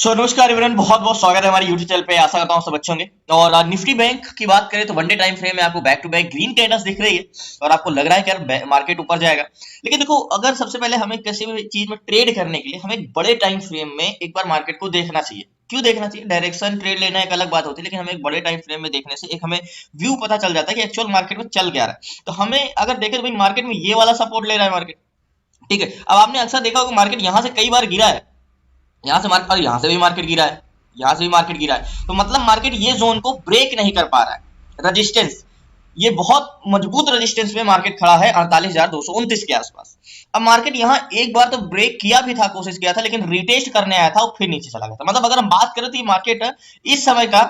नमस्कार एवरीवन, बहुत बहुत स्वागत है हमारे यूट्यूब चैनल पे। आशा करता हूँ सब अच्छे होंगे। और निफ्टी बैंक की बात करें तो वनडे टाइम फ्रेम में आपको back to back green candles दिख रही है और आपको लग रहा है कि यार मार्केट ऊपर जाएगा। लेकिन देखो, अगर सबसे पहले हमें किसी भी चीज में ट्रेड करने के लिए हमें एक बड़े टाइम फ्रेम में एक बार मार्केट को देखना चाहिए। क्यों देखना चाहिए? डायरेक्शन ट्रेड लेना एक अलग बात होती है, लेकिन हमें एक बड़े टाइम फ्रेम में देखने से एक हमें व्यू पता चल जाता है कि एक्चुअल मार्केट में चल क्या रहा है। तो हमें अगर देखें तो भाई मार्केट में ये वाला सपोर्ट ले रहा है मार्केट। ठीक है, अब आपने अक्सर देखा होगा मार्केट यहाँ से कई बार गिरा है, यहाँ से मार्केट, और यहाँ से भी मार्केट गिरा है, यहाँ से भी मार्केट गिरा है। तो मतलब मार्केट ये जोन को ब्रेक नहीं कर पा रहा है। रजिस्टेंस, ये बहुत मजबूत रजिस्टेंस में मार्केट खड़ा है 48,229 के आसपास। अब मार्केट यहाँ एक बार तो ब्रेक किया भी था, कोशिश किया था, लेकिन रिटेस्ट करने आया था और फिर नीचे चला गया था। मतलब अगर हम बात करें तो ये मार्केट इस समय का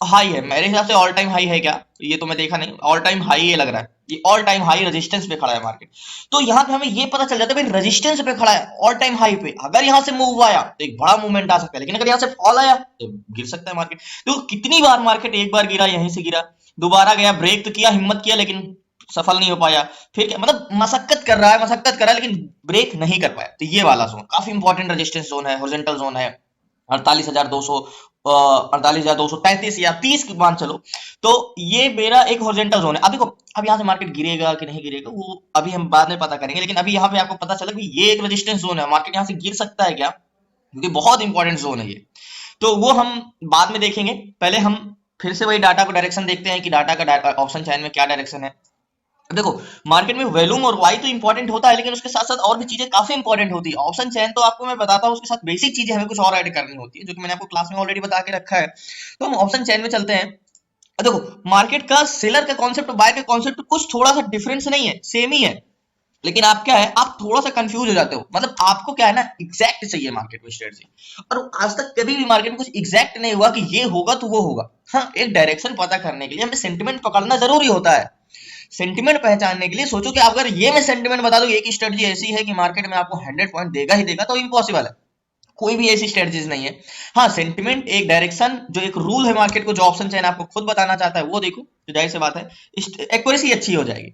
हाई है, मेरे हिसाब से ऑल टाइम हाई है क्या, ये तो मैं देखा नहीं, ऑल टाइम हाई ये लग रहा है। ये ऑल टाइम हाई रेजिस्टेंस पे खड़ा है मार्केट। तो यहाँ पे हमें ये पता चल जाता है भाई रेजिस्टेंस पे खड़ा है ऑल टाइम हाई पे। अगर यहाँ से मूव आया तो एक बड़ा मूवमेंट आ सकता है, लेकिन अगर यहाँ से फॉल आया तो गिर सकता है मार्केट। तो कितनी बार मार्केट एक बार गिरा, यहीं से गिरा, दोबारा गया, ब्रेक तो किया, हिम्मत किया, लेकिन सफल नहीं हो पाया। फिर क्या मतलब, मशक्कत कर रहा है, मशक्कत कर रहा है, लेकिन ब्रेक नहीं कर पाया। तो ये वाला जोन काफी इंपॉर्टेंट रेजिस्टेंस जोन है, हॉरिजॉन्टल जोन है। 48,200, 48,233 या 30 की मान चलो। तो ये मेरा एक हॉरिजॉन्टल जोन है। अब देखो, अब यहाँ से मार्केट गिरेगा कि नहीं गिरेगा वो अभी हम बाद में पता करेंगे, लेकिन अभी यहाँ पे आपको पता चला कि ये एक रेजिस्टेंस जोन है, मार्केट यहाँ से गिर सकता है क्या, क्योंकि बहुत इंपॉर्टेंट जोन है ये। तो वो हम बाद में देखेंगे। पहले हम फिर से वही डाटा को डायरेक्शन देखते हैं कि डाटा का ऑप्शन चैन में क्या डायरेक्शन है। देखो, मार्केट में वॉल्यूम और वाई तो इंपॉर्टेंट होता है, लेकिन उसके साथ साथ और भी चीजें काफी इंपॉर्टेंट होती है। ऑप्शन चैन तो आपको मैं बताता हूँ, उसके साथ बेसिक चीजें हमें कुछ और ऐड करनी होती है, जो कि मैंने आपको क्लास में ऑलरेडी बता के रखा है। तो हम ऑप्शन चैन में चलते हैं। देखो, मार्केट का सेलर का कॉन्सेप्ट और बाय का कॉन्सेप्ट कुछ थोड़ा सा डिफरेंस नहीं है, सेम ही है। लेकिन आप क्या है, आप थोड़ा सा कंफ्यूज हो जाते हो। मतलब आपको क्या है ना, एग्जैक्ट चाहिए मार्केट में स्ट्रेटजी। और आज तक कभी भी मार्केट में कुछ एग्जैक्ट नहीं हुआ कि ये होगा तो वो होगा। हाँ, एक डायरेक्शन पता करने के लिए हमें सेंटिमेंट पकड़ना जरूरी होता है। सेंटिमेंट पहचानने के लिए सोचो कि अगर ये मैं सेंटिमेंट बता दूं एक स्ट्रेटजी ऐसी है कि मार्केट में आपको 100 पॉइंट देगा ही देगा, तो इम्पॉसिबल है। कोई भी ऐसी स्ट्रेटजीज नहीं है। हाँ, सेंटिमेंट एक डायरेक्शन, जो एक रूल है मार्केट को, जो ऑप्शन चैन आपको खुद बताना चाहता है वो देखो, तो जाहिर सी बात है एक्यूरेसी अच्छी हो जाएगी।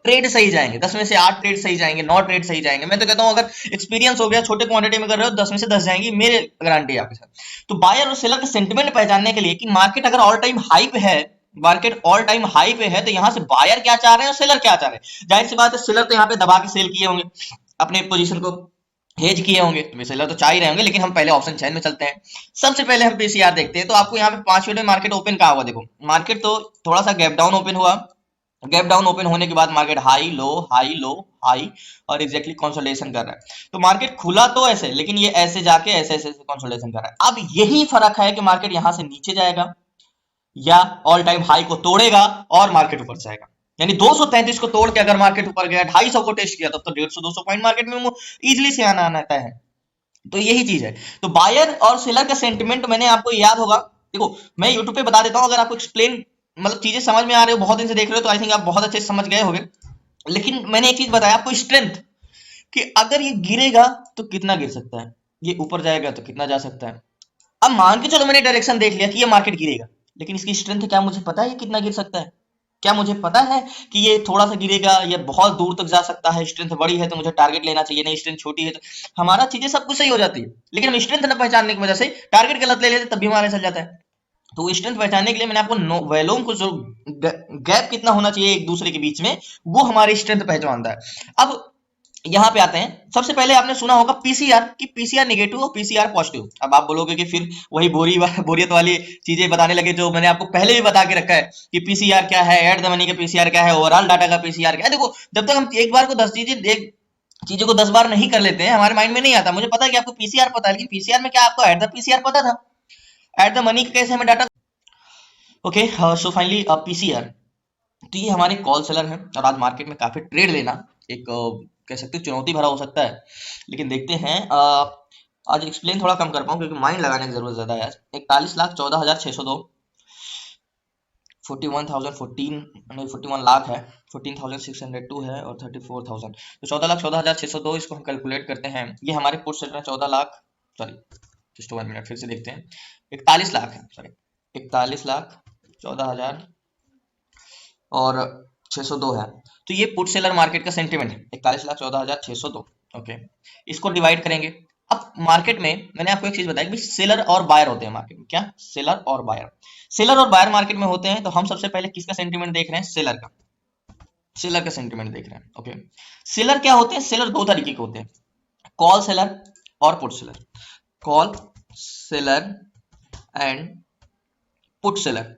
ट्रेड सही जाएंगे, 10 में से 8 ट्रेड सही जाएंगे, 9 ट्रेड सही जाएंगे। मैं तो कहता हूं अगर एक्सपीरियंस हो गया, छोटे क्वांटिटी में कर रहे हो, 10 में से 10 जाएंगी, मेरे गारंटी है आपके साथ। तो बायर और सेलर का सेंटिमेंट पहचानने के लिए कि मार्केट अगर ऑल टाइम हाई पे है, मार्केट ऑल टाइम हाई पे है, तो यहां से बायर क्या चाह रहे हैं और सेलर क्या चाह रहे हैं। जाहिर सी बात है, सेलर तो यहाँ पे दबा के सेल किए होंगे, अपने पोजीशन को हेज किए होंगे, तो सेलर तो चाह ही रहे होंगे। लेकिन हम पहले ऑप्शन चैन में चलते हैं। सबसे पहले हम पीसीआर देखते हैं। तो आपको यहाँ पे 5 मिनट में मार्केट ओपन कहा हुआ, देखो मार्केट तो थोड़ा सा गैप डाउन ओपन हुआ। गैप डाउन ओपन होने के बाद market high low high low high, और एग्जैक्टली कंसोलिडेशन कर रहा है। तो मार्केट खुला तो ऐसे, लेकिन ये ऐसे जाके ऐसे ऐसे कंसोलिडेशन कर रहा है। अब यही फर्क है कि मार्केट यहां से नीचे जाएगा या ऑल टाइम हाई को तोड़ेगा और मार्केट ऊपर जाएगा। यानी 233 को तोड़ के अगर मार्केट ऊपर गया, 250 को टेस्ट किया, तब तो 150-200 पॉइंट मार्केट में इजिली से आना आना है। तो यही चीज है। तो बायर और सेलर का सेंटिमेंट मैंने आपको याद होगा। देखो, मैं यूट्यूब पे बता देता हूँ, अगर आपको एक्सप्लेन मतलब चीजें समझ में आ रही हो, बहुत दिन से देख रहे हो, तो आई थिंक आप बहुत अच्छे से समझ गए होंगे। लेकिन मैंने एक चीज बताया आपको, स्ट्रेंथ, कि अगर ये गिरेगा तो कितना गिर सकता है, ये ऊपर जाएगा तो कितना जा सकता है। अब मान के चलो मैंने डायरेक्शन देख लिया कि ये मार्केट गिरेगा, लेकिन इसकी स्ट्रेंथ क्या मुझे पता है ये कितना गिर सकता है? क्या मुझे पता है कि ये थोड़ा सा गिरेगा, ये बहुत दूर तक जा सकता है? स्ट्रेंथ बड़ी है तो मुझे टारगेट लेना चाहिए, नहीं स्ट्रेंथ छोटी है तो हमारा चीजें सब कुछ सही हो जाती है। लेकिन हम स्ट्रेंथ न पहचानने की वजह से टारगेट गलत ले लेते, तब भी हमारे चल जाता है। तो स्ट्रेंथ पहचानने के लिए मैंने आपको वैल्यूम को, जो गैप कितना होना चाहिए एक दूसरे के बीच में, वो हमारी स्ट्रेंथ पहचानता है। अब यहाँ पे आते हैं। सबसे पहले आपने सुना होगा पीसीआर, कि पीसीआर नेगेटिव और पीसीआर पॉजिटिव। अब आप बोलोगे कि फिर वही बोरियत वाली चीजें बताने लगे जो मैंने आपको पहले भी बता के रखा है कि पीसीआर क्या है, एट द मनी का पीसीआर क्या है, ओवरऑल डाटा का पीसीआर क्या है। देखो, जब तक हम एक बार को 10 चीजों को 10 बार नहीं कर लेते हैं, हमारे माइंड में नहीं आता। मुझे पता है कि आपको पीसीआर पता है, लेकिन पीसीआर में क्या आपको एट द पीसीआर पता था? एट द मनी का कैसे हमें data? Okay, so finally PCR. तो ये हमारे कॉल सेलर हैं, और आज मार्केट में काफी ट्रेड लेना एक कह सकते हो चुनौती भरा हो सकता है। लेकिन देखते हैं। आज एक्सप्लेन थोड़ा कम कर पाऊँ, क्योंकि माइंड लगाने की जरूरत ज्यादा है आज। 41,14,602, 41,014 नहीं 41 लाख है, 14,602 है, और 34,000, तो 14,14,602 इसको हम कैलकुलेट करते हैं। ये हमारे put seller 14 lakh, sorry just 1 minute फिर से देखते हैं। 41 लाख है, सॉरी 41,14,000 और 602 है। तो ये पुट सेलर मार्केट का सेंटीमेंट है, 41,14,602। ओके, इसको डिवाइड करेंगे अब मार्केट में मैंने आपको एक चीज बताई कि सेलर और बायर होते हैं मार्केट में। क्या? सेलर और बायर। सेलर और बायर मार्केट में होते हैं, तो हम सबसे पहले किसका सेंटीमेंट देख रहे हैं? सेलर का। सेलर का सेंटीमेंट देख रहे हैं। ओके, सेलर क्या होते हैं? सेलर दो तरीके के होते हैं, कॉल सेलर और put seller. Call seller and put seller.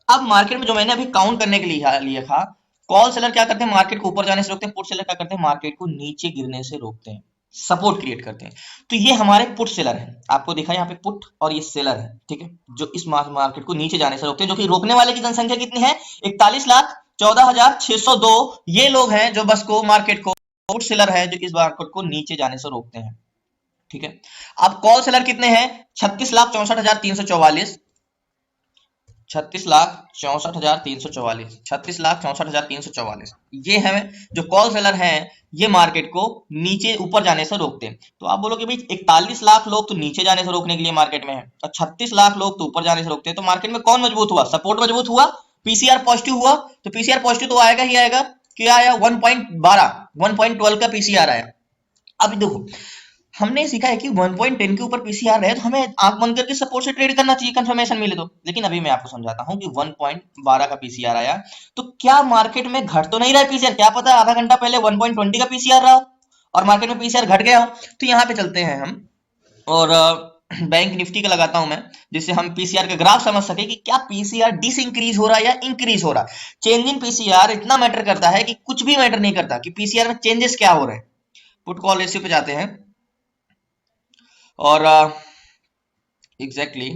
अब मार्केट में जो मैंने अभी काउंट करने के लिए लिया था, कॉल सेलर क्या करते हैं? मार्केट को ऊपर जाने से रोकते हैं। पुट सेलर क्या करते हैं? मार्केट को नीचे गिरने से रोकते हैं, सपोर्ट क्रिएट करते हैं। तो ये हमारे पुट सेलर है, आपको दिखा यहाँ पे पुट, और ये सेलर है, ठीक है, जो इस मार्केट को नीचे जाने से रोकते हैं। जो कि रोकने वाले की जनसंख्या कितनी है? 41,14,602 ये लोग हैं जो बस को, मार्केट को, पुट सेलर है जो इस मार्केट को नीचे जाने से रोकते हैं, ठीक है। अब कॉल सेलर कितने हैं? 36,64,344, 36,64,344, 36,64,344 ये है जो कॉल सेलर हैं, ये मार्केट को नीचे ऊपर जाने से रोकते हैं। तो आप बोलोगे भाई 41 लाख लोग तो नीचे जाने से रोकने के लिए मार्केट में है, और 36 लाख लोग तो ऊपर जाने से रोकते हैं। तो मार्केट में कौन मजबूत हुआ? सपोर्ट मजबूत हुआ, पीसीआर पॉजिटिव हुआ। तो पीसीआर पॉजिटिव तो आएगा ही आएगा। क्या आया? 1.12, 1.12 का पीसीआर आया। अब देखो, हमने सीखा है कि 1.10 के ऊपर पीसीआर रहे तो हमें आंख बंद करके सपोर्ट से ट्रेड करना चाहिए, कंफर्मेशन मिले तो। लेकिन अभी मैं आपको समझाता हूं कि 1.12 का पीसीआर आया, तो क्या मार्केट में घट तो नहीं रहा है पीसीआर? क्या पता आधा घंटा पहले 1.20 का पीसीआर रहा हो और मार्केट में पीसीआर घट गया हो। तो यहाँ पे चलते हैं हम, और बैंक निफ्टी का लगाता हूं मैं, जिससे हम पीसीआर का ग्राफ समझ सके कि क्या पीसीआर डिस इंक्रीज हो रहा है या इंक्रीज हो रहा है। चेंज इन पीसीआर इतना मैटर करता है कि कुछ भी मैटर नहीं करता कि पीसीआर में चेंजेस क्या हो रहे हैं। पुट कॉल रेशियो पे जाते हैं, और एग्जैक्टली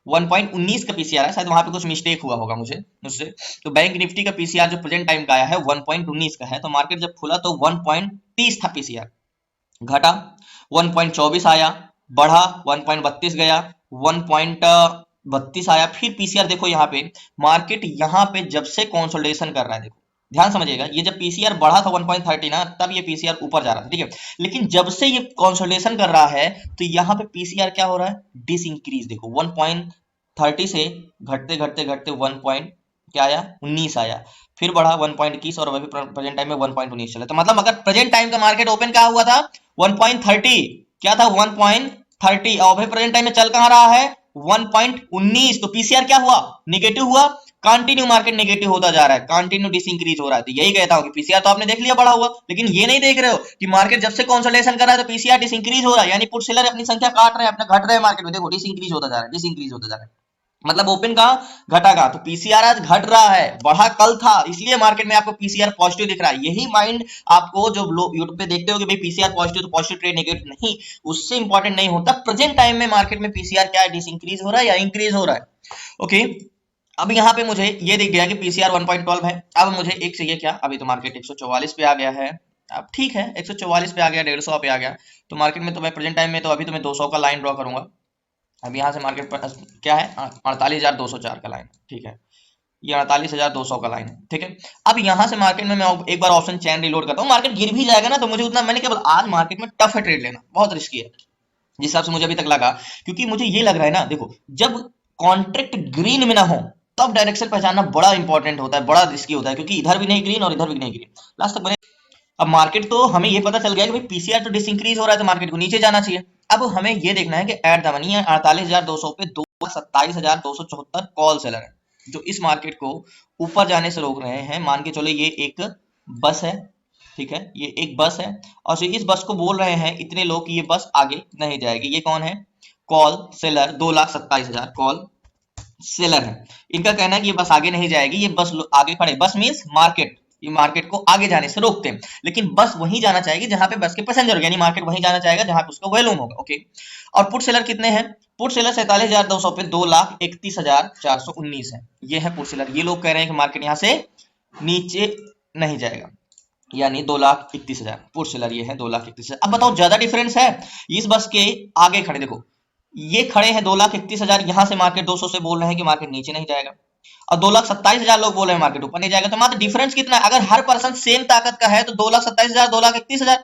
1.19 का पीसीआर है, शायद वहां पे कुछ मिस्टेक हुआ होगा मुझसे। तो बैंक निफ्टी का पीसीआर जो प्रेजेंट टाइम का आया है 1.19 का है। तो मार्केट जब खुला तो 1.30 था पीसीआर, घटा 1.24 आया, बढ़ा 1.32 गया, 1.32 आया, फिर पीसीआर देखो यहाँ पे मार्केट यहाँ पे जब से कंसोलिडेशन कर रहा है, देखो ध्यान समझिएगा, ये जब पीसीआर बढ़ा था 1.30 ना, तब ये पीसीआर ऊपर जा रहा था, ठीक है। लेकिन जब से ये कंसोलिडेशन कर रहा है तो यहाँ पे पीसीआर क्या हो रहा है? This increase. देखो 1.30 से घटते घटते घटते 1. क्या आया? 19 आया, फिर बढ़ा 1.21, और अभी प्रेजेंट टाइम में 1.19 चला। तो मतलब अगर प्रेजेंट टाइम का मार्केट ओपन क्या हुआ था? 1.30, क्या था? 1.30, और अभी प्रेजेंट टाइम में चल कहां रहा है? 1.19। तो पीसीआर क्या हुआ? निगेटिव हुआ। कंटिन्यू मार्केट नेगेटिव होता जा रहा है, कंटिन्यू डिसइंक्रीज हो रहा है। तो यही कहता हूं कि पीसीआर तो आपने देख लिया बढ़ा हुआ, लेकिन ये नहीं देख रहे हो कि मार्केट जब से कंसोलिडेशन कर रहा है तो पीसीआर डिसइंक्रीज हो रहा है, यानी पुट सेलर अपनी संख्या काट रहे हैं, अपना घट रहे हैं मार्केट में। देखो डिसइंक्रीज होता जा रहा है, डिसइंक्रीज होता जा रहा है, मतलब ओपन का घटागा। तो पीसीआर आज घट रहा है, बढ़ा कल था, इसलिए मार्केट में आपको पीसीआर पॉजिटिव दिख रहा है। यही माइंड आपको, जो लोग यूट्यूब पे देखते हो कि भाई पीसीआर पॉजिटिव तो पॉजिटिव ट्रेड, नेगेटिव नहीं, उससे इंपॉर्टेंट नहीं होता प्रेजेंट टाइम में मार्केट में पीसीआर क्या है, डिसइंक्रीज हो रहा है या इंक्रीज हो रहा है। ओके, अब यहाँ पे मुझे ये दिख गया कि पीसीआर 1.12 है। अब मुझे एक चाहिए क्या? अभी तो मार्केट 144 पे आ गया है। अब ठीक है, 144 पे आ गया, 150 पे आ गया, तो मार्केट में तो मैं प्रेजेंट टाइम में तो अभी तो मैं 200 का लाइन ड्रॉ करूंगा। अब यहाँ से मार्केट पर क्या है? 48,204 का लाइन, ठीक है, ये 48,200 का लाइन है, ठीक है। अब यहाँ से मार्केट में मैं एक बार ऑप्शन चैन रिलोड करता हूँ। मार्केट गिर भी जाएगा ना तो मुझे उतना, मैंने केवल आज मार्केट में टफ है ट्रेड लेना, बहुत रिस्की है जिस हिसाब से मुझे अभी तक लगा, क्योंकि मुझे ये लग रहा है ना, देखो जब कॉन्ट्रैक्ट ग्रीन में ना हो तब डायरेक्शन पहचानना बड़ा इंपॉर्टेंट होता है, बड़ा रिस्की होता है, क्योंकि इधर भी नहीं ग्रीन और इधर भी नहीं ग्रीन, लास्ट तक बने। अब मार्केट तो हमें ये पता चल गया कि भाई पीसीआर तो डिसइंक्रीज हो रहा है, तो मार्केट को नीचे जाना चाहिए। अब हमें ये देखना है कि एट द मनी 48,200 पे 27,274 कॉल सेलर है जो इस मार्केट को ऊपर जाने से रोक रहे हैं। मान के चलो ये एक बस है, ठीक है, ये एक बस है, और इस बस को बोल रहे हैं इतने लोग कि ये बस आगे नहीं जाएगी। ये कौन है? कॉल सेलर, 2,27,000 कॉल सेलर है। इनका कहना है कि ये बस आगे नहीं जाएगी, ये बस आगे खड़े, बस मींस मार्केट, ये मार्केट को आगे जाने से रोकते हैं, लेकिन बस वहीं जाना चाहेगी जहां पे बस के पैसेंजर, यानी मार्केट वहीं जाना चाहेगा जहां पे उसका वॉल्यूम होगा। ओके, और पुट सेलर कितने हैं? पुट सेलर 47,200 पे 2,31,419 है, ये है पुट सेलर। ये लोग कह रहे हैं कि मार्केट यहां से नीचे नहीं जाएगा, यानी 2,31,000 पुट सेलर ये है, 2,31,000। अब बताओ ज्यादा डिफरेंस है? इस बस के आगे खड़े, देखो ये खड़े हैं 2,31,000, यहां से मार्केट 200 से बोल रहे हैं कि मार्केट नीचे नहीं जाएगा, और 2,27,000 लोग बोल रहे हैं मार्केट ऊपर नहीं जाएगा। तो मात्र डिफरेंस कितना है? अगर हर पर्सन सेम ताकत का है तो 2,27,000, 2,31,000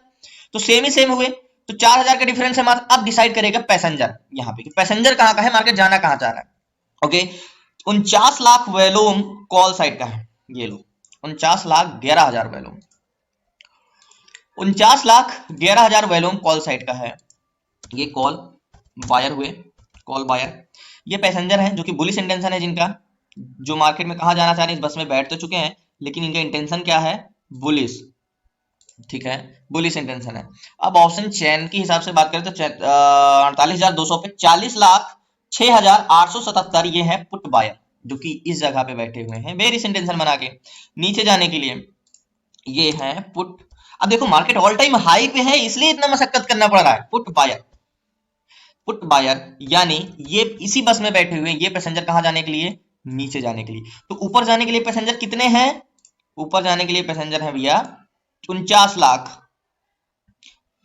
तो सेम ही सेम हुए, तो 4,000 का डिफरेंस है मात्र। अब डिसाइड करेगा पैसेंजर, यहाँ पे पैसेंजर कहाँ का है, मार्केट जाना कहाँ चाह रहा है। Okay, 49 lakh volume call side का है, ये लो 49,11,000 वॉल्यूम, 49,11,000 वॉल्यूम कॉल साइड का है। ये कॉल बायर हुए, कॉल बायर। ये पैसेंजर हैं जो कि बुलिश इंटेंशन है जिनका, जो मार्केट में कहाँ जाना चाह रहे हैं, इस बस में बैठ तो चुके हैं लेकिन इनका इंटेंशन क्या है, बुलिश, ठीक है, बुलिश इंटेंशन है। अब ऑप्शन चैन के हिसाब से बात करें तो 48,200 पे 40,06,877 ये है पुट बायर, जो कि इस जगह पे बैठे हुए हैं बेरिश इंटेंशन बना के। नीचे जाने के लिए ये है पुट। अब देखो मार्केट ऑल टाइम हाई पे है इसलिए इतना मशक्कत करना पड़ रहा है। पुट बायर, पुट बायर यानी ये इसी बस में बैठे हुए हैं, ये पैसेंजर कहाँ जाने के लिए, नीचे जाने के लिए। तो ऊपर जाने के लिए पैसेंजर कितने हैं, ऊपर जाने के लिए पैसेंजर है भैया 49 लाख,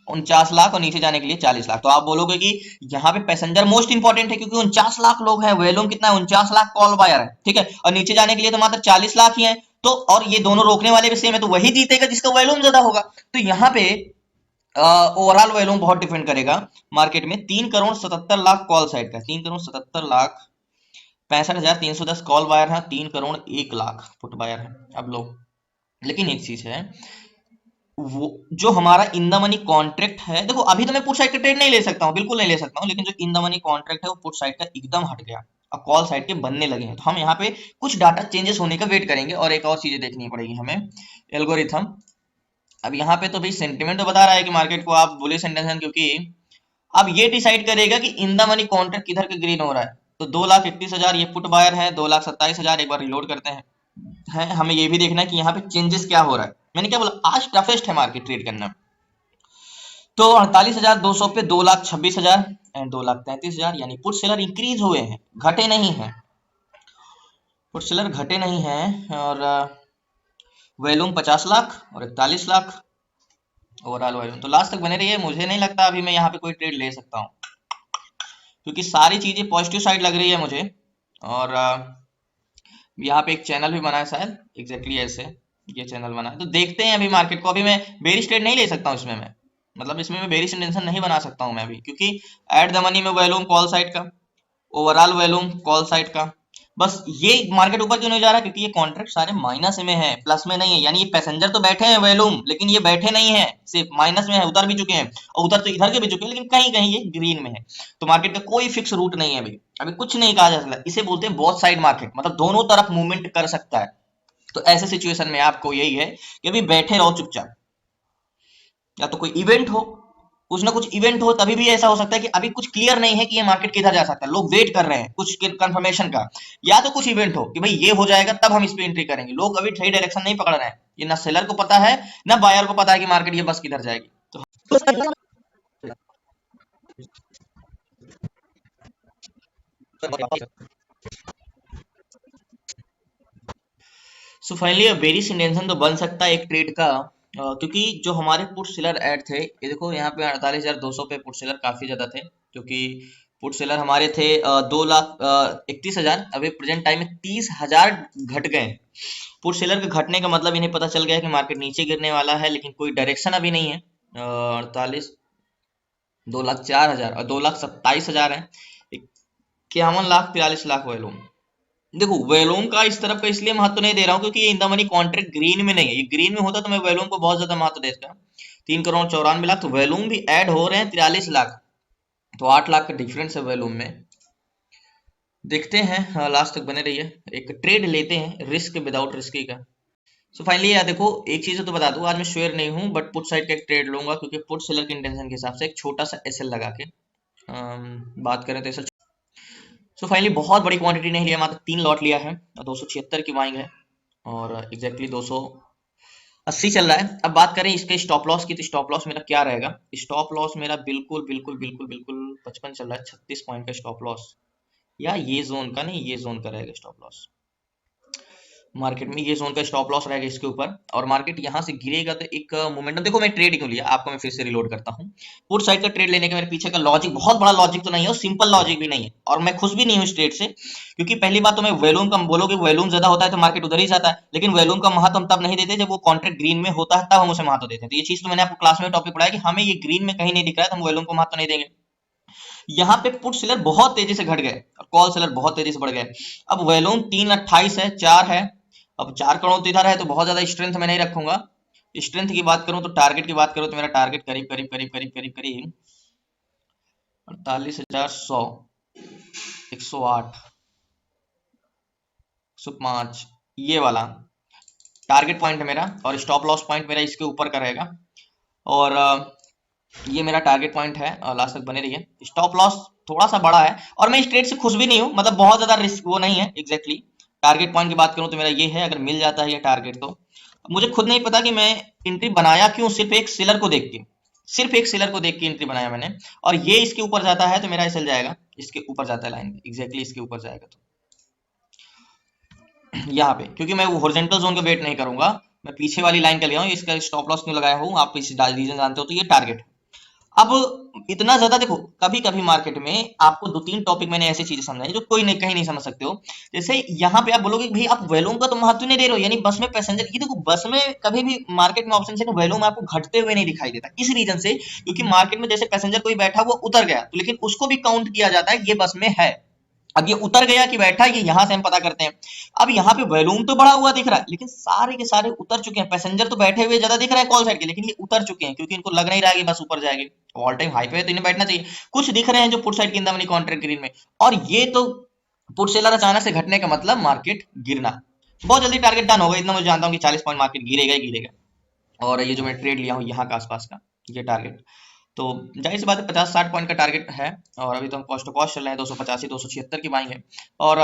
49 लाख, और नीचे जाने के लिए 40 लाख। तो आप बोलोगे कि यहाँ पे पैसेंजर मोस्ट इंपॉर्टेंट है क्योंकि 49 लाख लोग हैं, वॉल्यूम कितना है 49 लाख कॉल बायर है, ठीक है, और नीचे जाने के लिए तो मात्र 40 लाख ही है। तो और ये दोनों रोकने वाले भी सेम है, तो वही जीतेगा जिसका वॉल्यूम ज्यादा होगा। तो यहाँ पे ओवरऑल वॉल्यूम बहुत डिपेंड करेगा मार्केट में। 3,77,00,000 कॉल साइड का, 3,77,65,310 कॉल बायर है, 3,01,00,000 पुट बायर है। अब लोग, लेकिन एक चीज है, वो जो हमारा इन द मनी कॉन्ट्रैक्ट है, देखो अभी तो मैं पुट साइड का ट्रेड नहीं ले सकता हूँ, बिल्कुल नहीं ले सकता हूँ, लेकिन जो इन द मनी कॉन्ट्रैक्ट है वो पुट साइड का एकदम हट गया, अब कॉल साइड के बनने लगे हैं। तो हम यहाँ पे कुछ डाटा चेंजेस होने का वेट करेंगे और एक और चीजें देखनी पड़ेगी हमें, एल्गोरिथम। अब यहाँ पे तो भाई सेंटिमेंट तो बता रहा है कि मार्केट को आप बुलिश इंटेंशन, क्योंकि अब ये डिसाइड करेगा कि इन द मनी कॉन्ट्रैक्ट किधर के ग्रीन हो रहा है। तो 2,31,000 ये पुट बायर है, 2,27,000, एक बार रिलोड करते हैं। हमें ये भी देखना है कि यहाँ पे चेंजेस क्या हो रहा है। मैंने क्या बोला, आज टफेस्ट है मार्केट ट्रेड करना। तो 48,200 पे 2,26,000 एंड 2,33,000, यानी पुट सेलर इंक्रीज हुए हैं, घटे नहीं है, पुट सेलर घटे नहीं है। और वॉल्यूम 50 लाख और 41 लाख ओवरऑल वॉल्यूम। तो लास्ट तक बने रहिए, मुझे नहीं लगता अभी मैं यहाँ पे कोई ट्रेड ले सकता हूँ क्योंकि सारी चीजें पॉजिटिव साइड लग रही है मुझे। और यहाँ पे एक चैनल भी बना है शायद, एग्जैक्टली ऐसे ये चैनल बना है। तो देखते हैं अभी मार्केट को, अभी मैं बेरिश ट्रेड नहीं ले सकता हूँ इसमें, मैं मतलब इसमें मैं बेरिश इंटेंशन नहीं बना सकता हूँ मैं अभी, क्योंकि एट द मनी में वॉल्यूम कॉल साइड का, ओवरऑल वॉल्यूम कॉल साइड का। बस ये मार्केट ऊपर क्यों नहीं जा रहा, क्योंकि ये कॉन्ट्रैक्ट सारे माइनस में है, प्लस में नहीं है। यानी ये पैसेंजर तो बैठे हैं वॉल्यूम, लेकिन ये बैठे नहीं है, सिर्फ माइनस में है, उतर भी चुके हैं, और उतर तो इधर के भी चुके हैं, लेकिन कहीं कहीं ये ग्रीन में है। तो मार्केट का कोई फिक्स रूट नहीं है अभी, अभी कुछ नहीं कहा जा सकता। इसे बोलते हैं बोथ साइड मार्केट, मतलब दोनों तरफ मूवमेंट कर सकता है। तो ऐसे सिचुएशन में आपको यही है कि अभी बैठे रहो चुपचाप, या तो कोई इवेंट हो, कुछ ना कुछ इवेंट हो, तभी भी ऐसा हो सकता है कि अभी कुछ क्लियर नहीं है कि ये मार्केट किधर जा सकता है, लोग वेट कर रहे हैं कुछ कंफर्मेशन का, या तो कुछ इवेंट हो कि भाई ये हो जाएगा तब हम इस पे एंट्री करेंगे। लोग अभी सही डायरेक्शन नहीं पकड़ रहे हैं, ये ना सेलर को पता है ना बायर को पता है कि मार्केट ये बस किधर जाएगी। तो सो फाइनली बेरिश इंटेंशन तो बन सकता है एक ट्रेड का, क्योंकि जो हमारे पुट सेलर ऐड थे, ये देखो यहाँ पे 48,200 पे पुट सेलर काफी ज्यादा थे, क्योंकि पुट सेलर हमारे थे 2,31,000, अभी प्रेजेंट टाइम में 30,000 घट गए। पुट सेलर के घटने का मतलब इन्हें पता चल गया कि मार्केट नीचे गिरने वाला है, लेकिन कोई डायरेक्शन अभी नहीं है। 48, 2,04,000 और 2,27,000 है, 51 लाख 43 लाख वॉल्यूम। देखो वॉल्यूम का इस तरफ का इसलिए महत्व नहीं दे रहा हूँ क्योंकि ये in the money contract green में नहीं है, ये ग्रीन में होता तो मैं वॉल्यूम को बहुत ज्यादा महत्व देता। 3,94,00,000, तो वॉल्यूम भी ऐड हो रहे हैं 43 लाख, तो 8 लाख का डिफरेंस है वॉल्यूम में। देखते हैं, लास्ट तक बने रहिए, एक ट्रेड लेते हैं रिस्क विदाउट रिस्की का। सो फाइनली यार देखो, एक चीज तो बता दूं, आज मैं श्योर नहीं हूँ बट पुट साइड का एक ट्रेड लूंगा, क्योंकि पुट सेलर के इंटेंशन के हिसाब से एक छोटा सा एसएल लगा के बात करें तो एसएल। सो फाइनली बहुत बड़ी क्वांटिटी नहीं लिया, मात्र 3 लॉट लिया है, 276 की बाइंग है और एग्जैक्टली 280 चल रहा है। अब बात करें इसके स्टॉप लॉस की, तो स्टॉप लॉस मेरा क्या रहेगा, स्टॉप लॉस मेरा बिल्कुल बिल्कुल बिल्कुल बिल्कुल 55 चल रहा है, 36 पॉइंट का स्टॉप लॉस, या ये जोन का नहीं, ये जोन का रहेगा स्टॉप लॉस। मार्केट में ये जोन का स्टॉप लॉस रहेगा इसके ऊपर, और मार्केट यहाँ से गिरेगा तो एक मोमेंटम। देखो मैं ट्रेड क्यों लिया, आपको मैं फिर से रिलोड करता हूँ। पुट साइड का ट्रेड लेने के मेरे पीछे का लॉजिक बहुत बड़ा लॉजिक तो नहीं है, और सिंपल लॉजिक भी नहीं है, और मैं खुश भी नहीं हूँ इस ट्रेड से, क्योंकि पहली बात तो मैं वॉल्यूम कम, बोलोगे वॉल्यूम ज्यादा होता है तो मार्केट उधर ही जाता है, लेकिन वॉल्यूम का महत्व हम तब नहीं देते जब वो कॉन्ट्रैक्ट ग्रीन में होता है, तब हम उसे महत्व देते हैं। तो ये चीज तो मैंने आपको क्लास में टॉपिक पढ़ाया कि हमें ये ग्रीन में कहीं नहीं दिख रहा है तो हम वॉल्यूम को महत्व नहीं देंगे। यहाँ पे पुट सेलर बहुत तेजी से घट गए और कॉल सेलर बहुत तेजी से बढ़ गए। अब वॉल्यूम 328 है, 4 है, अब 4 करोड़ तो इधर है, तो बहुत ज्यादा स्ट्रेंथ मैं नहीं रखूंगा। स्ट्रेंथ की बात करूं तो टारगेट की बात करूं तो मेरा टारगेट करीब करीब करीब करीब करीब करीब 48,100, 108, 105, ये वाला टारगेट पॉइंट है मेरा, और स्टॉप लॉस पॉइंट मेरा इसके ऊपर का रहेगा। और ये मेरा टारगेट पॉइंट है, और लास्ट तक बने रहिए। स्टॉप लॉस थोड़ा सा बड़ा है, और मैं इस ट्रेड से खुश भी नहीं हूँ, मतलब बहुत ज्यादा रिस्क वो नहीं है एग्जैक्टली। टारगेट पॉइंट की बात करूँ तो मेरा ये है, अगर मिल जाता है ये टारगेट तो मुझे खुद नहीं पता कि मैं एंट्री बनाया क्यों, सिर्फ एक सेलर को देख के, सिर्फ एक सेलर को देख के एंट्री बनाया मैंने। और ये इसके ऊपर जाता है तो मेरा एसएल जाएगा, इसके ऊपर जाता है लाइन एग्जैक्टली इसके ऊपर जाएगा तो यहाँ पे, क्योंकि मैं वो हॉरिजॉन्टल जोन का वेट नहीं करूंगा, मैं पीछे वाली लाइन का लिया हूँ। इसका स्टॉप लॉस क्यों लगाया हूँ आप इस रीजन जानते हो, तो ये टारगेट। अब इतना ज्यादा देखो, कभी कभी मार्केट में आपको दो तीन टॉपिक मैंने ऐसी चीजें समझाई जो कोई नहीं कहीं नहीं समझ सकते हो। जैसे यहाँ पे आप बोलोगे कि भाई आप वैल्यूम का तो महत्व नहीं दे रहे हो, यानी बस में पैसेंजर, ये देखो बस में कभी भी मार्केट में ऑप्शन से वैल्यूम आपको घटते हुए नहीं दिखाई देता, इस रीजन से क्योंकि मार्केट में जैसे पैसेंजर कोई बैठा वो उतर गया तो लेकिन उसको भी काउंट किया जाता है ये बस में है। अब ये उतर गया कि बैठा, ये यहां से हम पता करते हैं। अब यहाँ पे वॉल्यूम तो बढ़ा हुआ दिख रहा है लेकिन सारे के सारे उतर चुके हैं, पैसेंजर तो बैठे हुए ज्यादा दिख रहा है कॉल साइड के, लेकिन ये उतर चुके हैं क्योंकि इनको लग नहीं रहा है कि बस ऊपर जाएगी। ऑल टाइम हाई पे है तो इन्हें बैठना चाहिए। कुछ दिख रहे हैं जो पुट साइड की मनी कॉन्ट्रैक्ट ग्रीन में, और ये तो पुट सेलर अचानक से घटने का मतलब मार्केट गिरना। बहुत जल्दी टारगेट डन होगा, इतना मुझे जानता हूँ कि 40 पॉइंट मार्केट गिरेगा ही गिरेगा। और ये जो मैं ट्रेड लिया हूँ यहाँ का आसपास का ये टारगेट, तो जाहिर सी बात है 50-60 पॉइंट का टारगेट है। और अभी तो हम कॉस्ट टू कॉस्ट चल रहे हैं 285 276 की बाइंग है। और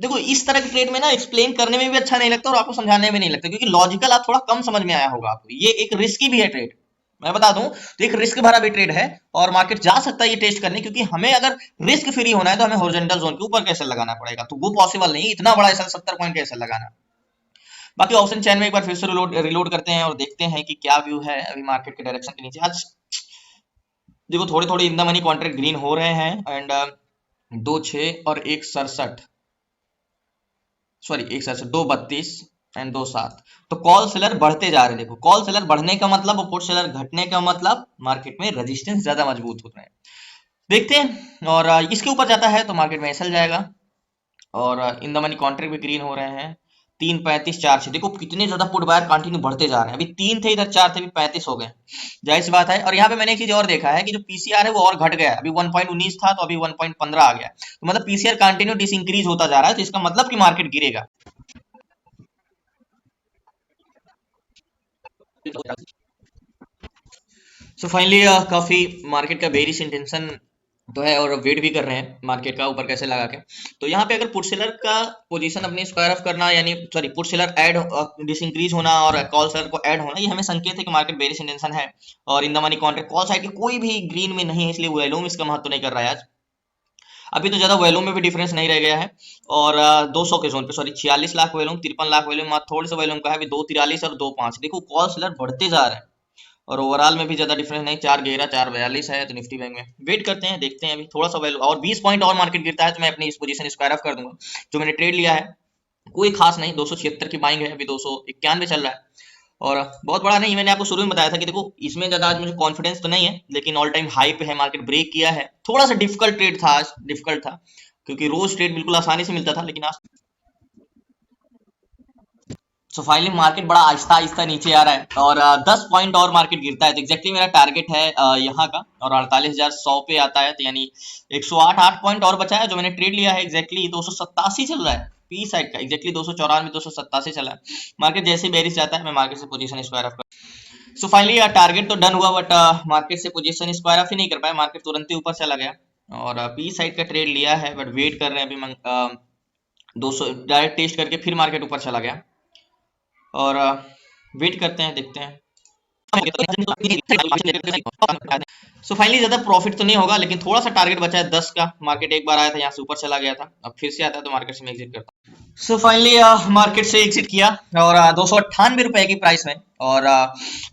देखो इस तरह के ट्रेड में ना एक्सप्लेन करने में भी अच्छा नहीं लगता और आपको समझाने में नहीं लगता, क्योंकि लॉजिकल आप थोड़ा कम समझ में आया होगा आपको। ये एक रिस्की भी है ट्रेड, मैं बता दूं तो एक रिस्क भरा भी ट्रेड है, और मार्केट जा सकता है ये टेस्ट करने, क्योंकि हमें अगर रिस्क फ्री होना है तो हमें हॉरिजॉन्टल जोन के ऊपर कैसे लगाना पड़ेगा, तो वो पॉसिबल नहीं इतना बड़ा ऐसा 70 पॉइंट कैसे लगाना। बाकी ऑप्शन चैन में एक बार फिर से रिलोड करते हैं और देखते हैं कि क्या व्यू है अभी मार्केट के डायरेक्शन के नीचे। आज देखो थोड़े थोड़े in the money contract green हो रहे हैं, एंड 2.6 और 1.67, सॉरी 1.67, 2.32 एंड 2.7। तो कॉल सेलर बढ़ते जा रहे हैं। देखो कॉल सेलर बढ़ने का मतलब और पुट सेलर घटने का मतलब मार्केट में रेजिस्टेंस ज्यादा मजबूत हो रहे हैं। देखते हैं, और इसके ऊपर जाता है तो मार्केट में एसएल जाएगा। और इन द मनी कॉन्ट्रैक्ट भी ग्रीन हो रहे हैं, 3.35 4 देखो कितने ज्यादा पुट बायर कंटिन्यू बढ़ते जा रहे हैं। अभी 3 थे, इधर 4 थे, अभी 35 हो गए। जाहिर सी बात है। और यहाँ पे मैंने एक चीज और देखा है कि जो पीसीआर है वो और घट गया है, अभी 1.19 था तो अभी 1.15 आ गया, तो मतलब पीसीआर कंटिन्यू डिसइंक्रीज होता जा रहा है, तो इसका मतलब कि मार्केट गिरेगा। सो फाइनली काफी मार्केट का बेरिश इंटेंशन तो है, और वेट भी कर रहे हैं मार्केट का ऊपर कैसे लगा के। तो यहाँ पे अगर पुट सेलर का पोजीशन अपनी स्क्वायर ऑफ करना, यानी सॉरी पुट सेलर ऐड डिसइंक्रीज होना और कॉल सेलर को ऐड होना, ये हमें संकेत है कि मार्केट बेरिश इंटेंशन है। और in the money contract call side के कोई भी ग्रीन में नहीं है, इसलिए वॉल्यूम इसका महत्व नहीं कर रहा है आज। अभी तो ज्यादा वॉल्यूम में भी डिफरेंस नहीं रह गया है। और 200 के जोन पे, sorry 46 lakh volume, 53 lakh volume, थोड़े से वॉल्यूम का है अभी 2.43 और 2.5। देखो कॉल सेलर बढ़ते जा रहे हैं, और ओवरऑल में भी ज्यादा डिफरेंस नहीं, 4.11 4.42 है। तो निफ्टी बैंक में वेट करते हैं, देखते हैं अभी थोड़ा सा वैल्यू और 20 पॉइंट और मार्केट गिरता है तो मैं अपनी इस पोजीशन स्क्वायर ऑफ कर दूंगा। जो मैंने ट्रेड लिया है कोई खास नहीं, 276 की बाइंग है, अभी 291 चल रहा है, और बहुत बड़ा नहीं। मैंने आपको शुरू में बताया था कि देखो इसमें ज्यादा आज मुझे कॉन्फिडेंस तो नहीं है, लेकिन ऑल टाइम हाई पे है, मार्केट ब्रेक किया है। थोड़ा सा डिफिकल्ट ट्रेड था आज, डिफिकल्ट था क्योंकि रोज ट्रेड बिल्कुल आसानी से मिलता था, लेकिन आज सो फाइनली मार्केट बड़ा आहिस्ता आहिस्ता नीचे आ रहा है, और 10 पॉइंट और मार्केट गिरता है तो एक्जैक्टली मेरा टारगेट है यहाँ का, और 48,100 पे आता है तो यानी 108 8 पॉइंट और बचा है। जो मैंने ट्रेड लिया है एक्जैक्टली 287 चल रहा है पी साइड का, एक्जैक्टली 294 287 चला है। मार्केट जैसे बेरिश जाता है मैं मार्केट से पोजीशन स्क्वायर ऑफ कर। सो फाइनली टारगेट तो डन हुआ, बट मार्केट से पोजीशन स्क्वायर ऑफ ही नहीं कर पाया, मार्केट तुरंत ही ऊपर चला गया। और पी साइड का ट्रेड लिया है, बट वेट कर रहे हैं अभी 200 डायरेक्ट टेस्ट करके फिर मार्केट ऊपर चला गया, और वेट करते हैं, देखते हैं। सो फाइनली ज्यादा प्रॉफिट तो नहीं होगा, लेकिन थोड़ा सा टारगेट बचा है 10 का। मार्केट एक बार आया था यहाँ से ऊपर चला गया था, अब फिर से आता है तो मार्केट से मैं एग्जिट करता हूँ। सो फाइनली मार्केट से एग्जिट किया, और 298 रुपए की प्राइस में। और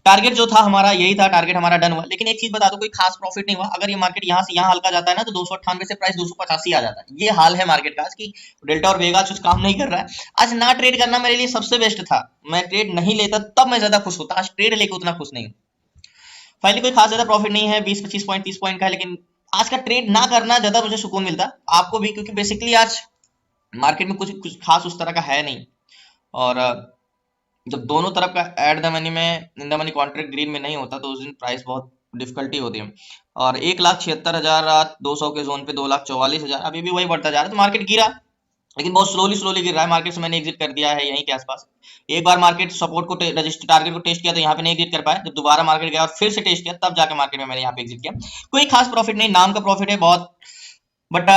टारगेट जो था हमारा यही था, टारगेट हमारा डन हुआ। लेकिन एक चीज बता दो, कोई खास प्रॉफिट नहीं हुआ। अगर ये मार्केट यहाँ से यहाँ हल्का जाता है ना तो 298 से प्राइस 285 आ जाता है। ये हाल है मार्केट का आज की, डेल्टा और वेगा कुछ काम नहीं कर रहा है। आज ना ट्रेड करना मेरे लिए सबसे बेस्ट था, मैं ट्रेड नहीं लेता तब मैं ज्यादा खुश होता, आज ट्रेड लेके उतना खुश नहीं हूँ। फाइनली कोई खास ज्यादा प्रॉफिट नहीं है, 20-25 पॉइंट 30 पॉइंट का है, लेकिन आज का ट्रेड ना करना ज्यादा मुझे सुकून मिलता, आपको भी, क्योंकि बेसिकली आज मार्केट में कुछ खास उस तरह का है नहीं। और जब दोनों तरफ का एट द मनी में in the money contract green में नहीं होता तो उस दिन प्राइस बहुत डिफिकल्टी होती है। और 1,76,200 के जोन पे 2,44,000, अभी भी वही बढ़ता जा रहा है। तो मार्केट गिरा, लेकिन बहुत स्लोली स्लोली गिर रहा है। मार्केट से मैंने एग्जिट कर दिया है यहीं के आसपास। एक बार मार्केट सपोर्ट को रजिस्टर टारगेट को टेस्ट किया तो यहाँ पे नहीं एग्जिट कर पाया। जब दोबारा मार्केट गया और फिर से टेस्ट किया तब जाके मार्केट में मैंने यहाँ पे एग्जिट किया। कोई खास प्रॉफिट नहीं, नाम का प्रॉफिट है बहुत, बट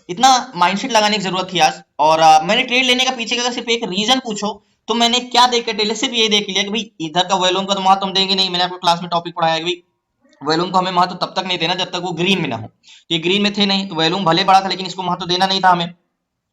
इतना माइंडसेट लगाने की जरूरत थी आज। और मैंने ट्रेड लेने का पीछे का अगर सिर्फ एक रीजन पूछो तो मैंने क्या देख कर सिर्फ ये देख लिया कि भाई इधर का वॉल्यूम का तो महत्व हम देंगे नहीं। मैंने आपको क्लास में टॉपिक पढ़ाया कि भाई वॉल्यूम को हमें महत्व तब तक नहीं देना जब तक वो ग्रीन में ना हो। तो ये ग्रीन में थे नहीं तो वॉल्यूम भले बड़ा था लेकिन इसको महत्व देना नहीं था हमें।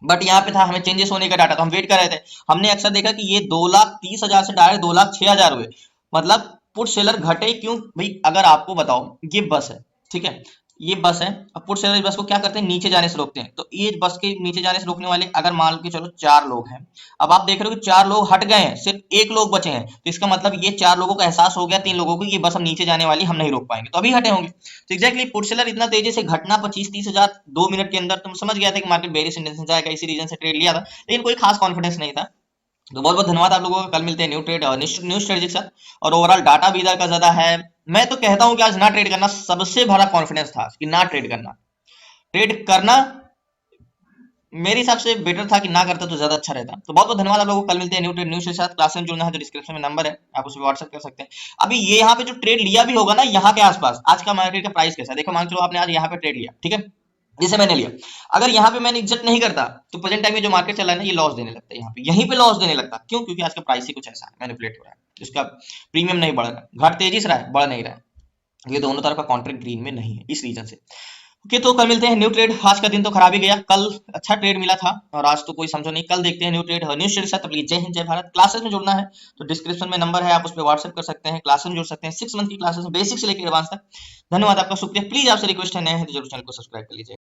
बट यहाँ पे था हमें चेंजेस होने का डाटा, तो हम वेट कर रहे थे। हमने अक्सर देखा कि ये 2,30,000 से डायरेक्ट 2,06,000 हुए। मतलब पुट सेलर घटे क्यों भाई? अगर आपको बताओ, ये बस है, ठीक है, ये बस है। अब पुट सेलर इस बस को क्या करते हैं? नीचे जाने से रोकते हैं। तो ये बस के नीचे जाने से रोकने वाले अगर मान के चलो 4 लोग हैं, अब आप देख रहे हो कि 4 लोग हट गए हैं, सिर्फ 1 लोग बचे हैं। तो इसका मतलब ये 4 लोगों का एहसास हो गया 3 लोगों को कि ये बस हम नीचे जाने वाली, हम नहीं रोक पाएंगे, तो अभी हटे होंगे। तो एक्जैक्टली पुट सेलर इतना तेजी से घटना 25-30 हजार 2 मिनट के अंदर, तुम समझ गया था कि मार्केट बेरिश इंटेंशन जाएगा, इसी रीजन से ट्रेड लिया था। लेकिन कोई खास कॉन्फिडेंस नहीं था। तो बहुत बहुत धन्यवाद आप लोगों का। कल मिलते हैं न्यू ट्रेड और न्यू स्ट्रेटेजी के साथ। और ओवरऑल डाटा भी इधर का ज्यादा है। मैं तो कहता हूं कि आज ना ट्रेड करना सबसे बड़ा कॉन्फिडेंस था कि ना ट्रेड करना। ट्रेड करना मेरे हिसाब से बेटर था कि ना करता तो ज्यादा अच्छा रहता। तो बहुत बहुत धन्यवाद आप लोगों को। कल मिलते हैं न्यू ट्रेड न्यूज के साथ। क्लास में जुड़ना है तो डिस्क्रिप्शन में नंबर है, आप उस पर व्हाट्सएप कर सकते हैं। अभी ये यहाँ पे जो ट्रेड लिया भी होगा ना, यहाँ के आसपास आज का मार्केट का प्राइस कैसा है देखो। मान चलो आपने आज यहाँ पे ट्रेड लिया, ठीक है, जिसे मैंने लिया। अगर यहाँ पे मैंने एग्जिट नहीं करता तो प्रेजेंट टाइम में जो मार्केट चल रहा है ना, ये लॉस देने लगता है। यहाँ पे यहीं पे लॉस देने लगता। क्यों? क्योंकि आज का प्राइस ही कुछ ऐसा है, मैनिपुलेट हो रहा है, इसका प्रीमियम नहीं बढ़ रहा है, घट तेजी से रहा है, बढ़ नहीं रहा है। ये दोनों तरफ का कॉन्ट्रैक्ट ग्रीन में नहीं है, इस रीजन से। ओके, तो कल मिलते हैं न्यू ट्रेड। आज का दिन तो खराब ही गया, कल अच्छा ट्रेड मिला था और आज तो कोई समझो नहीं। कल देखते हैं न्यू ट्रेड न्यू ट्रेड के साथ। तब जय हिंद जय भारत। क्लासेस में जुड़ना है तो डिस्क्रिप्शन में नंबर है, आप उस पर व्हाट्सएप कर सकते हैं। क्लासेस में जुड़ सकते हैं, 6 मंथ की क्लासेस में बेसिक से लेकर एडवांस तक। धन्यवाद आपका, शुक्रिया। प्लीज आपसे रिक्वेस्ट है, नए हैं तो जरूर चैनल को सब्सक्राइब कर लीजिए।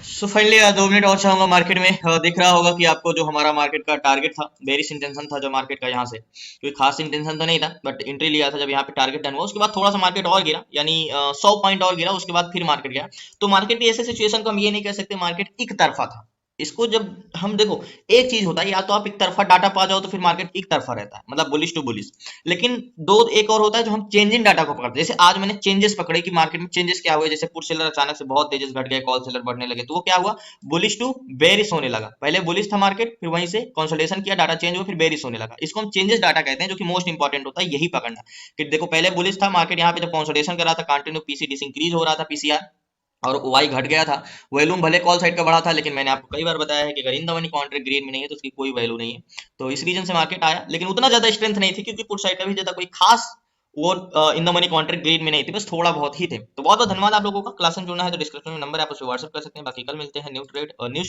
सो फाइनली 2 मिनट और चाहूंगा मार्केट में। दिख रहा होगा कि आपको जो हमारा मार्केट का टारगेट था, बेरिश इंटेंशन था जो मार्केट का, यहाँ से कोई खास इंटेंशन तो नहीं था, बट एंट्री लिया था जब यहाँ पे टारगेट डन हुआ। उसके बाद थोड़ा सा मार्केट और गिरा, यानी 100 पॉइंट और गिरा, उसके बाद फिर मार्केट गया। तो मार्केट की ऐसे सिचुएशन को हम ये नहीं कह सकते मार्केट एक तरफा था। इसको जब हम देखो, एक चीज होता है, या तो आप एक तरफा डाटा पा जाओ तो फिर मार्केट एक तरफा रहता है, मतलब बुलिश टू बुलिश। लेकिन दो एक और होता है जो हम चेंजिंग डाटा को पकड़ते हैं। जैसे आज मैंने चेंजेस पकड़े कि मार्केट में चेंजेस क्या हुए। जैसे पुट सेलर अचानक से बहुत तेजी से घट गए, कॉल सेलर बढ़ने लगे, तो वो क्या हुआ? बुलिश टू बेरिश होने लगा। पहले बुलिश था मार्केट, फिर वहीं से कंसोलिडेशन किया, डाटा चेंज हुआ, फिर बेरिश होने लगा। इसको हम चेंजेस डाटा कहते हैं, जो कि मोस्ट इंपॉर्टेंट होता है, यही पकड़ना। कि देखो पहले बुलिश था मार्केट, यहाँ पे जब कंसोलिडेशन कर रहा था, कंटिन्यू पीसी इंक्रीज हो रहा था, पीसीआर, और वाई घट गया था। वैल्यूम भले कॉल साइड का बढ़ा था, लेकिन मैंने आपको कई बार बताया है कि अगर in the money contract green में नहीं है तो उसकी कोई वैल्यू नहीं है। तो इस रीजन से मार्केट आया, लेकिन उतना ज्यादा स्ट्रेंथ नहीं थी क्योंकि पुट साइड का भी ज्यादा कोई खास वो in the money contract green में नहीं थी, बस थोड़ा बहुत ही थे। तो बहुत बहुत धन्यवाद आप लोगों का। क्लास में जुड़ना है तो डिस्क्रिप्शन में नंबर है, आप उसे व्हाट्सएप कर सकते हैं। बाकी कल मिलते हैं न्यू ट्रेड और न्यू